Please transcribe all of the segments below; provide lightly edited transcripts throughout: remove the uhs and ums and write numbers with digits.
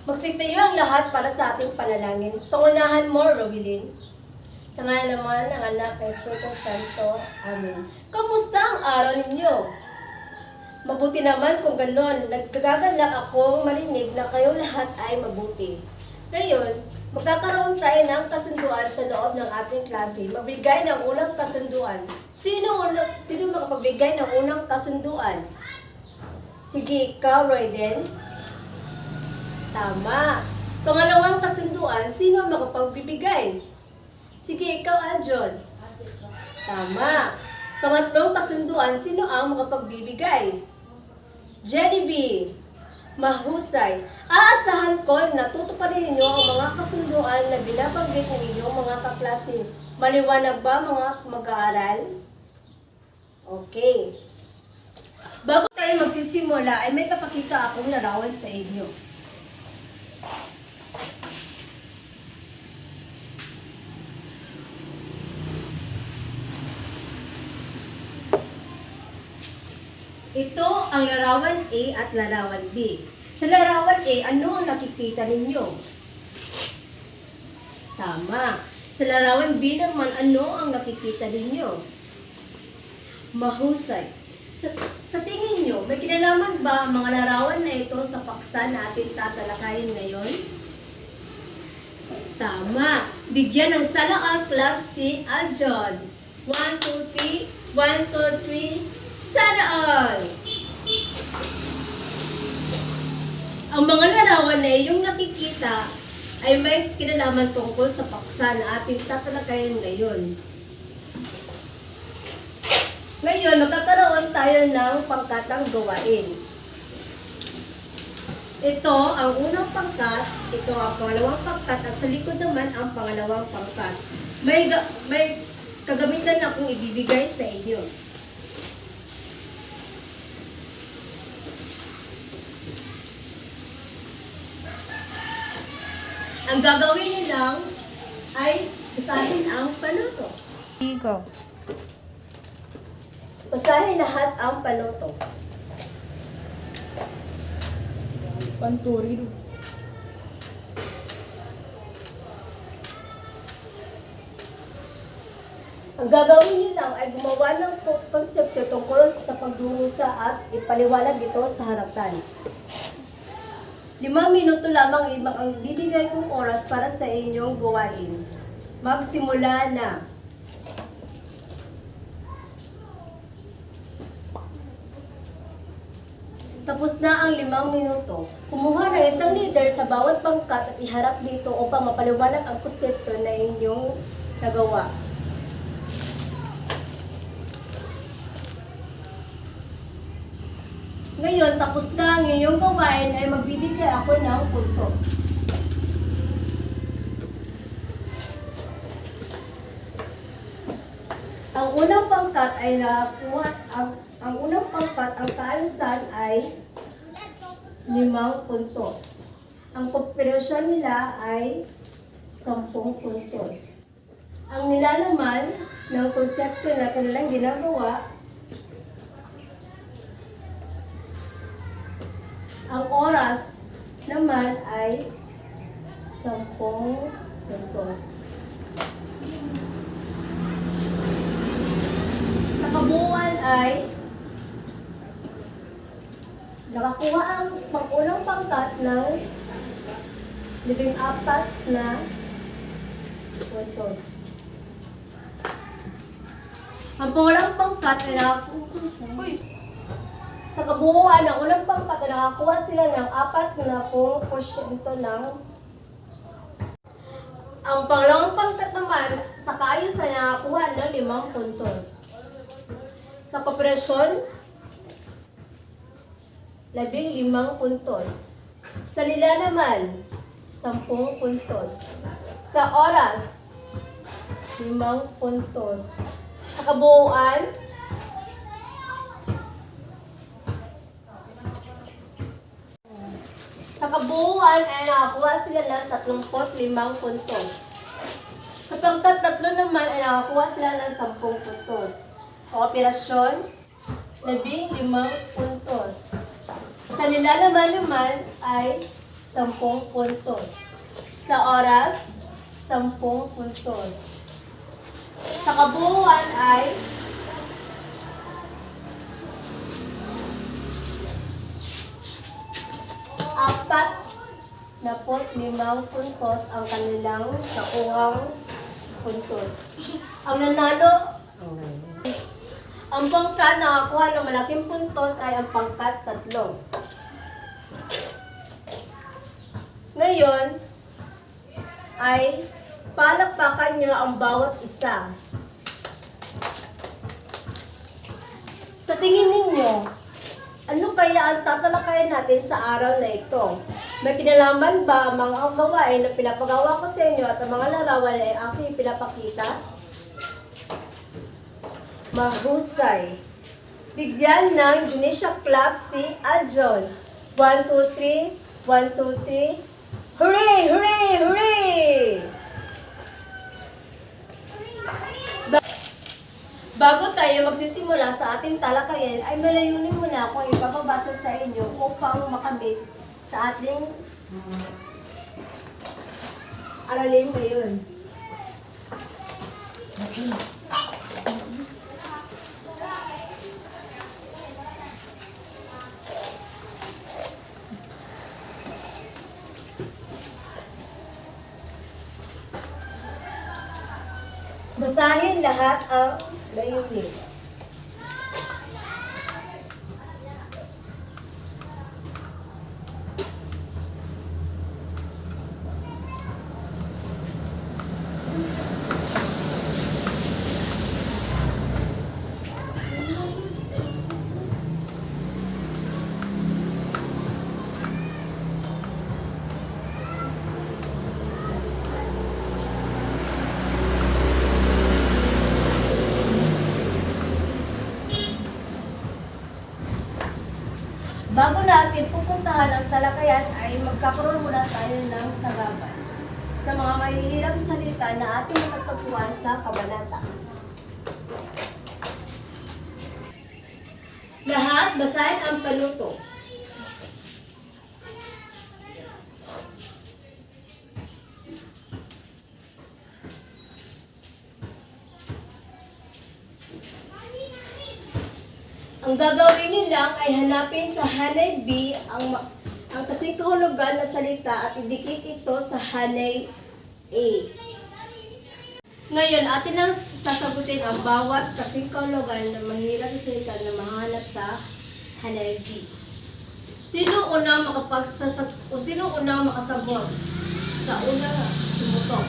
Magsiktayo ang lahat para sa ating panalangin. Pangunahan mo, Robilin. Sa ngalan naman ng Anak ng Espiritu Santo. Amen. Kamusta ang araw ninyo? Mabuti naman kung ganon. Nagkagagalak akong marinig na kayong lahat ay mabuti. Ngayon, magkakaroon tayo ng kasunduan sa loob ng ating klase. Magbigay ng unang kasunduan. Sino makapagbigay ng unang kasunduan? Sige, ikaw, Royden. Tama. Pangalawang kasunduan, sino ang makapagbibigay? Sige, ikaw, Aljon. Tama. Pangatlong kasunduan, sino ang makapagbibigay? Jenny B. Mahusay. Aasahan ko na tutuparin ninyo ang mga kasunduan na binabanggit ng inyong mga kaklase. Maliwanag ba mga mag-aaral? Okay. Bago tayo magsisimula, ay may papakita akong larawan sa inyo. Ito ang larawan A at larawan B. Sa larawan A, ano ang nakikita ninyo? Tama. Sa larawan B naman, ano ang nakikita ninyo? Mahusay. Sa tingin nyo, may kinalaman ba ang mga larawan na ito sa paksa na ating tatalakayin ngayon? Tama. Bigyan ng Sana All Club si Aljon. 1, 2, 3. 1, 2, 3. Sana all! Ang mga larawan na iyong nakikita ay may kinalaman tungkol sa paksa na ating tatalakayin ngayon. Ngayon, magkakaroon tayo ng pangkatang gawain. Ito ang unang pangkat, ito ang pangalawang pangkat, at sa likod naman ang pangalawang pangkat. May kagamitan akong ibibigay sa inyo. Ang gagawin niyo lang ay basahin ang panuto. Go. Basahin lahat ang panuto. Panturi. Ang gagawin niyo lang ay gumawa ng konsepto tungkol sa pagdurusa at ipaliwanag ito sa harapan. 5 minuto lamang ang bibigay kong oras para sa inyong gawain. Magsimula na. Tapos na ang 5 minuto. Kumuha ng isang leader sa bawat pangkat at iharap dito upang mapaliwanag ang konsepto na inyong nagawa. Ngayon, tapos na ang iyong gawain ay magbibigay ako ng puntos. Ang unang pangkat ay nakakuha, ang unang pangkat, ang kaayusan ay 5 puntos. Ang kompresyon nila ay 10 puntos. Ang nilalaman ng konsepto na kanilang ginagawa, ang oras naman ay 10 puntos. Sa kabuuan ay nakakuha ang unang pangkat ng 14 na puntos. Ang pangalang pangkat ay nakakuha. Sa kabuuan, ang unang pangkat ay nakakuha sila ng 40% ng. Ang pangalawang pangkat naman, sa kaayusan, nakakuha ng 5 puntos. Sa kompresyon, 15 puntos. Sa nila naman, 10 puntos. Sa oras, 5 puntos. Sa kabuuan, ay nakakuha sila ng 35 puntos. Sa pangkat 3 naman ay nakakuha sila ng 10 puntos. Kooperasyon, 15 puntos. Sa nilalaman naman ay 10 puntos. Sa oras, 10 puntos. Sa kabuuan ay 45 puntos ang kanilang nakuhang puntos. Ang nanalo, ang pangkat na nakakuha ng malaking puntos ay ang pangkat 3. Ngayon, ay palakpakan nyo ang bawat isa. Sa tingin ninyo, ano kaya ang tatalakayin natin sa araw na ito? May kinalaman ba ang mga gawain na pinapagawa ko sa inyo at ang mga larawan ay aking pinapakita? Mahusay. Bigyan ng Indonesia clap si Aljon. 1, 2, 3. 1, 2, 3. Hooray! Hooray! Hooray! Bago tayo magsisimula sa ating talakayan, ay malayunin muna akong ipapabasa sa inyo upang makamit sa ating aralin ngayon. Basahin lahat ang layunin. Bago natin pupuntahan ang talakayan ay magkakaroon muna tayo ng sagaban sa mga mahihirap salita na ating matatagpuan sa kabanata. Lahat basahin ang panuto. Ang gagawin niyo lang ay hanapin sa hanay B ang kasing kahulugan na salita at idikit ito sa hanay A. Ngayon, atin ang sasagutin ang bawat kasing kahulugan na mahirap na salita na mahanap sa hanay B. Sino unang makasagot sa unang tumutok?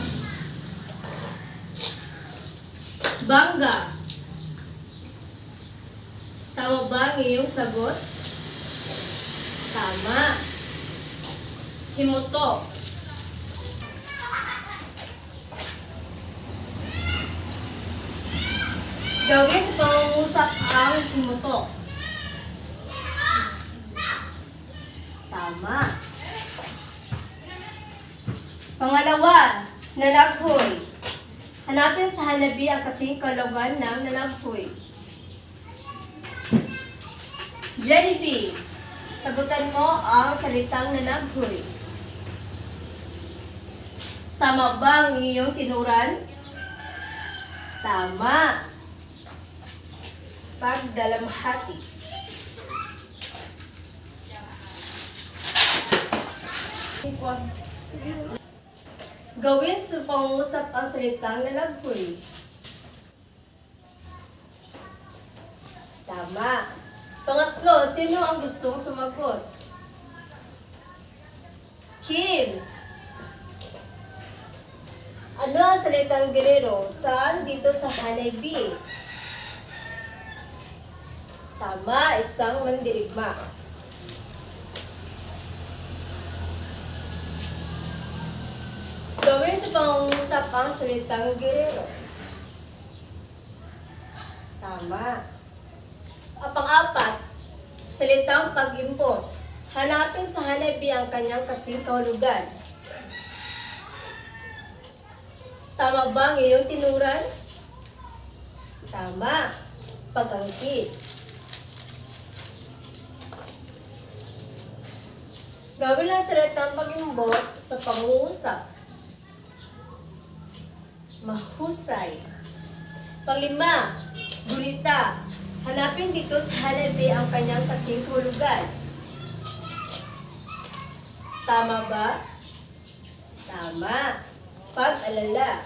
Bangga. Tama ba ang iyong sagot? Tama. Himutok. Gawin sa pangungusap ang himutok. Tama. Pangalawa, nalaghoy. Hanapin sa hanabi ang kasing kahulugan ng nalaghoy. Jenny B, sagutan mo ang salitang nanaghoy. Tama ba ang iyong tinuran? Tama. Pagdalamhati. Gawin sa pangungusap ang salitang nanaghoy. Tama. Pangatlo, sino ang gustong sumagot? Kim. Ano ang salitang gerero? Saan dito sa hanay B? Tama, isang mandirigma. Gawin sa pangungusap ang salitang gerero. Tama. Pang-apat, salitang pag-import. Hanapin sa hanay B ang kanyang kasing kahulugan. Tama ba ang iyong tinuran? Tama. Pag-angkit. Gawin ang salitang pag-imbot sa pangungusap. Mahusay. Panglima, gunita. Hanapin dito sa halabi ang kanyang kasing hulugan. Tama ba? Tama. Pag-alala.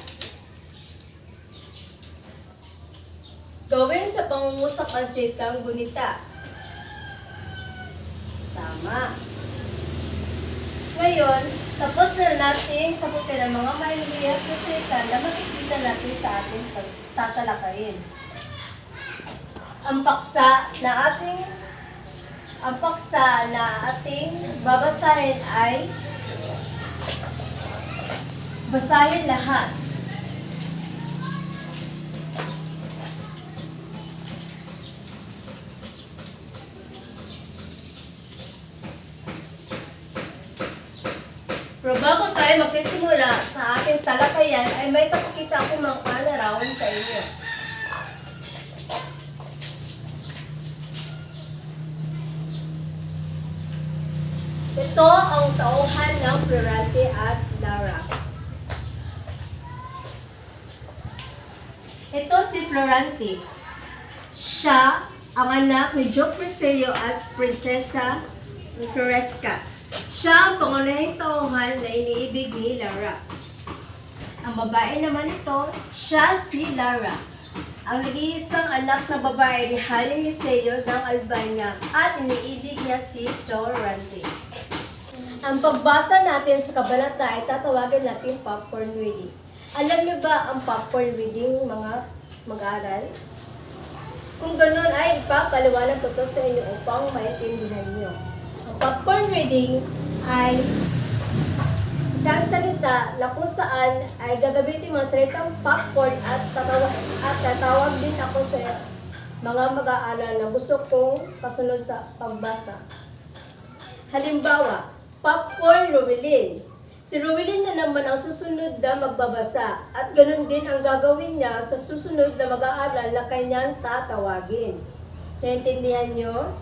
Gawin sa pangungusap ang salitang gunita. Tama. Ngayon, tapos na natin sagutin ang mga mahihirap na salita na makikita natin sa ating tatalakayin. Ang paksa na ating babasahin ay basahin lahat. Pero bago tayo magsisimula sa ating talakayan, ay may papakita akong mga larawan sa inyo. Ito ang tauhan ng Florante at Lara. Ito si Florante. Siya ang anak ni Joe Preselio at Prinsesa Floresca. Siya ang pangunahing tauhan na iniibig ni Lara. Ang babae naman ito, siya si Lara. Ang nag-iisang anak na babae ni Haring Liceo ng Albania at iniibig niya si Florante. Ang pagbasa natin sa kabanata ay tatawagin natin popcorn reading. Alam niyo ba ang popcorn reading, mga mag-aral? Kung ganun ay ipapaliwanag ko to sa inyo upang maintindihan niyo. Ang popcorn reading ay isang salita na kung saan ay gagamitin mo salitang popcorn at tatawag din ako sa mga mag-aaral na gusto kong kasunod sa pagbasa. Halimbawa, popcorn Ruwilin. Si Ruwilin na naman ang susunod na magbabasa at ganun din ang gagawin niya sa susunod na mag-aaral na kanyang tatawagin. Naintindihan niyo?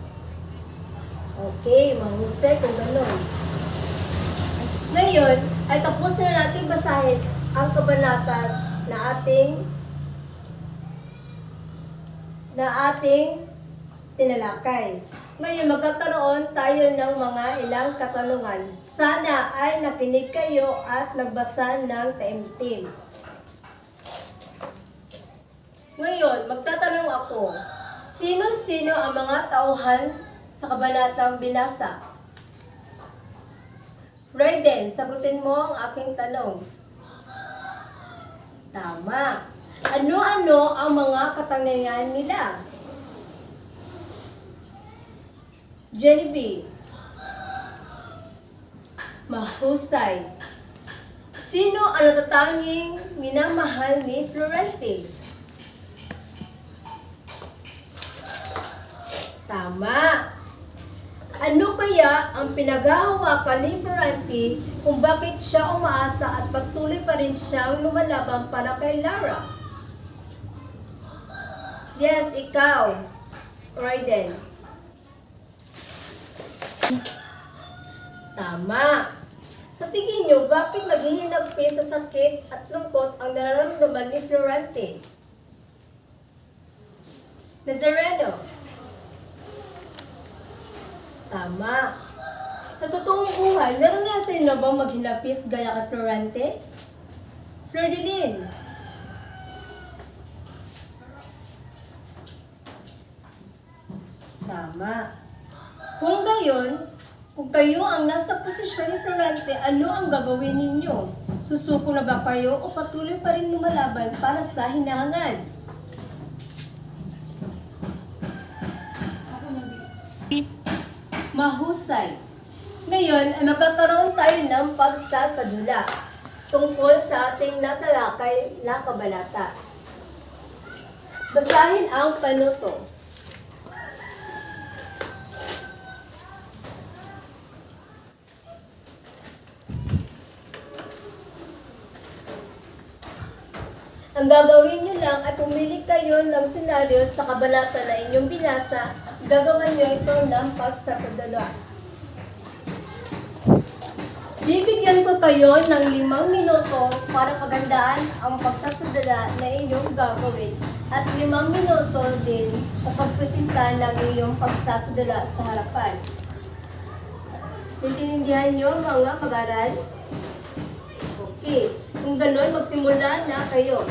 Okay, mahusay kung ganun. Ngayon, ay tapos na natin basahin ang kabanata na ating tinalakay. Ngayon, magkakaroon tayo ng mga ilang katanungan. Sana ay nakinig kayo at nagbasa ng taimtim. Ngayon, magtatanong ako, sino-sino ang mga tauhan sa kabanatang binasa? Raiden, sagutin mo ang aking tanong. Tama. Ano-ano ang mga katangian nila? Genevieve. Mahusay. Sino ang natatanging minamahal ni Florante? Tama. Ano kaya ang pinaghahawakan ni Florante kung bakit siya umaasa at patuloy pa rin siyang lumalaban para kay Lara? Yes, ikaw, Raiden. Tama. Sa tingin niyo, bakit naghihinagpis sa sakit at lungkot ang nararamdaman ni Florante? Nazareno. Tama. Sa totoong buhay, naranasan niyo bang maghinapis gaya kay Florante? Flordeline. Tama. Kung gayon, kung kayo ang nasa posisyon ni Florante, ano ang gagawin ninyo? Susuko na ba kayo o patuloy pa rin lumalaban para sa hinahangad? Mahusay. Ngayon ay magkakaroon tayo ng pagsasadula tungkol sa ating natalakay na kabanata. Basahin ang panuto. Ang gagawin nyo lang ay pumili kayo ng senaryo sa kabanata na inyong binasa. Gagawin nyo ito ng pagsasadula. kayo ng 5 minuto para pagandaan ang pagsasadala na inyong gagawin at 5 minuto din sa pagpresenta ng inyong pagsasadala sa harapan. Intindihan niyo mga mag-aral? Okay. Kung gano'n, magsimula na kayo.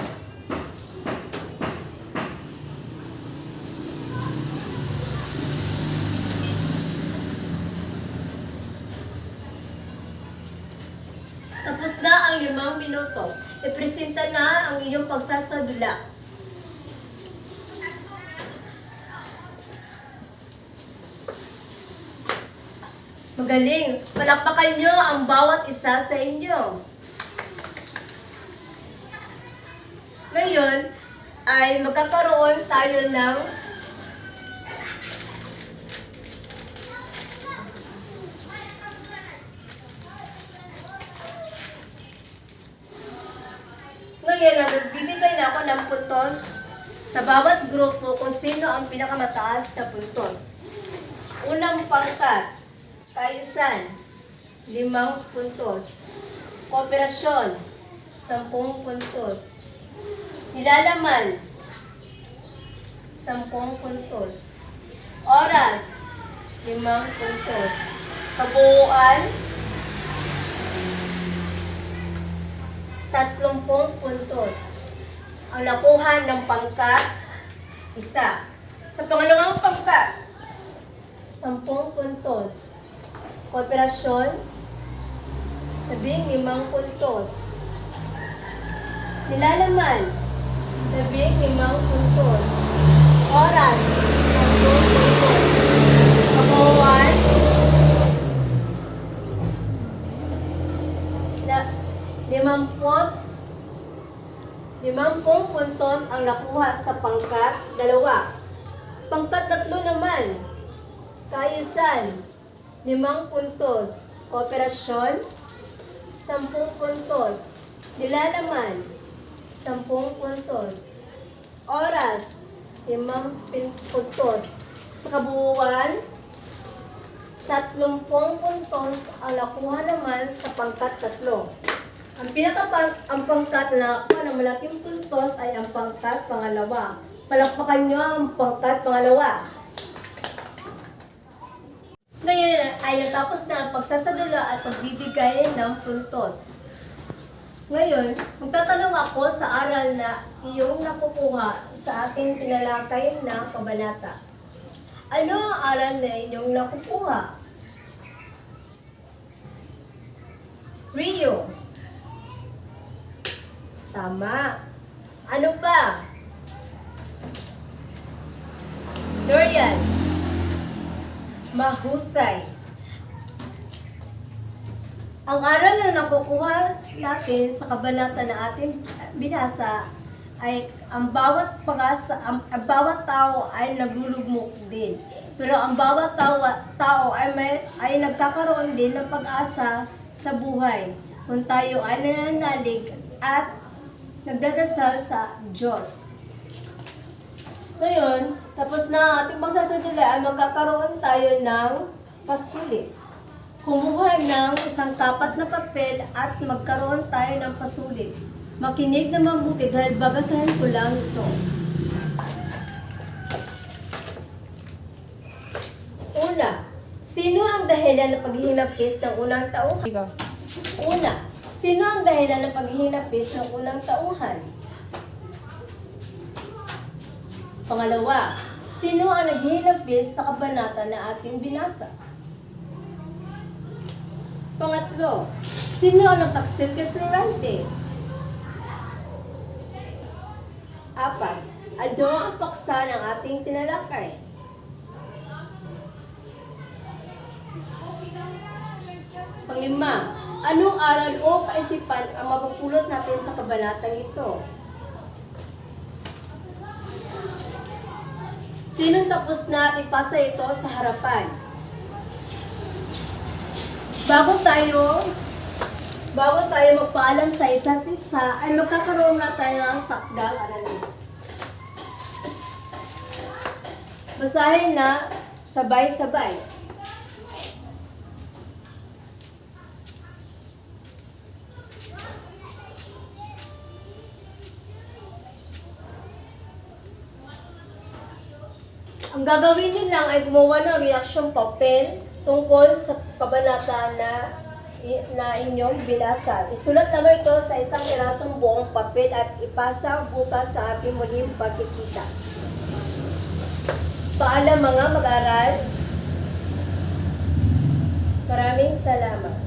Tapos na ang 5 minuto. Ipresenta na ang inyong pagsasadula. Magaling! Palakpakan nyo ang bawat isa sa inyo. Ngayon ay magkakaroon tayo ng nagbibigay na ako ng puntos sa bawat grupo kung sino ang pinakamataas na puntos. Unang pangkat, kaayusan, 5 puntos. Kooperasyon, 10 puntos. Nilalaman, 10 puntos. Oras, 5 puntos. Kabuuan, 30 puntos. Ang nakuha ng pangkat, 1. Sa pangalawang pangkat, 10 puntos. Kooperasyon, 15 puntos. Nilalaman, 15 puntos. Oras, 10 puntos. Kabuuan, 50 puntos ang nakuha sa pangkat 2. Pangkat 3 naman, kaayusan, 5 puntos. Kooperasyon, 10 puntos. Nilalaman, 10 puntos. Oras, 5 puntos. Sa kabuuan, 30 puntos ang nakuha naman sa pangkat 3. Ang pangkat na nakuha ng malaking puntos ay ang pangkat pangalawa. Palakpakan nyo ang pangkat pangalawa. Ngayon ay natapos na ang pagsasadula at pagbibigay ng puntos. Ngayon, magtatanong ako sa aral na iyong nakukuha sa ating tinalakay na kabanata. Ano ang aral na inyong nakukuha? Rio. Tama. Ano pa? Dorian. Mahusay. Ang aral na nakukuha natin sa kabanata na ating binasa ay ang bawat tao ay naglulugmok din. Pero ang bawat tao ay nagkakaroon din ng pag-asa sa buhay kung tayo ay nananalig at nagdadasal sa Diyos. Ngayon, tapos na ating magsasadala ay magkakaroon tayo ng pasulit. Kumuha ng isang tapat na papel at magkaroon tayo ng pasulit. Makinig na mabuti dahil babasahin ko lang ito. Una, sino ang dahilan ng paghihinapis ng unang tauhan? Una, sino ang dahilan ng paghihinapis ng unang tauhan? Pangalawa, sino ang naghihinapis sa kabanata na ating binasa? Pangatlo, sino ang nagtaksil kay Florante? 4, ano ang paksa ng ating tinalakay? Panglima, anong aral o kaisipan ang mapupulot natin sa kabanatang ito? Sinong tapos na ipasa ito sa harapan? Bago tayo magpaalam sa isa't isa, ay magkakaroon na tayo ng takdang aralin. Basahin na sabay-sabay. Ang gagawin nyo lang ay gumawa ng reaction papel tungkol sa kabanata na inyong binasa. Isulat naman ito sa isang pirasong buong papel at ipasa bukas sa ating muling pagkikita. Paalam mga mag-aral. Maraming salamat.